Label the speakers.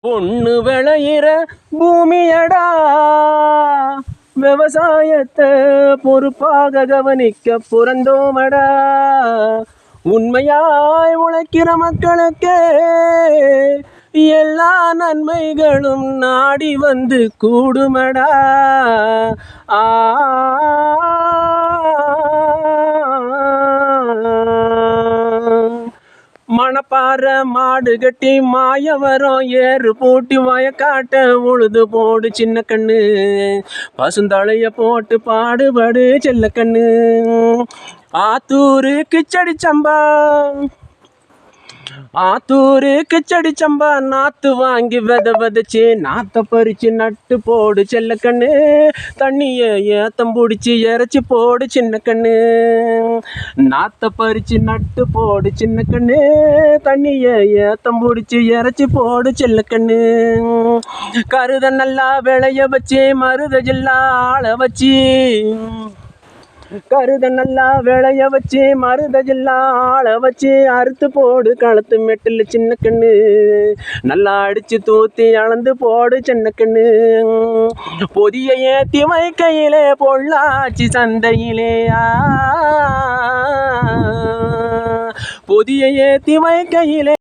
Speaker 1: பொண்ணு விளையிற பூமியடா, விவசாயத்தை பொறுப்பாக கவனிக்க புறந்தோமடா. உண்மையாய் உழைக்கிற மக்களுக்கே எல்லா நன்மைகளும் நாடி வந்து கூடுமடா. ஆ மணப்பாற மாடு கட்டி மாயவரம் ஏறு பூட்டி வயக்காட்ட உழுது போடு சின்ன கண்ணு, பசுந்தழைய போட்டு பாடுபடு செல்ல கண்ணு. ஆத்தூரு கிச்சடி சம்பா, ஆத்தூரு கிச்சடி சம்பா நாத்து வாங்கி விதைச்சு நாத்த பறிச்சு நட்டு போடு செல்ல கண்ணு. தண்ணிய ஏத்தம் பிடிச்சி இறைச்சி போடு சின்ன கண்ணு, நாத்த பறிச்சு நட்டு போடு சின்ன கண்ணு. தண்ணிய ஏத்தம் பிடிச்சி இறைச்சி போடு செல்ல கண்ணு. கருத நல்லா விளைய வச்சு மருத ஜில்லா ஆள வச்சு, கருத நல்லா விளைய வச்சு மருத ஜில்லா ஆள வச்சு அறுத்து போடு களத்து மெட்டில் சின்ன கண்ணு. நல்லா அடிச்சு தூத்தி அளந்து போடு சின்ன கண்ணு. பொதிய ஏத்தி வைக்கையிலே பொள்ளாச்சி சந்தையிலே, பொதிய ஏத்தி வைக்கையிலே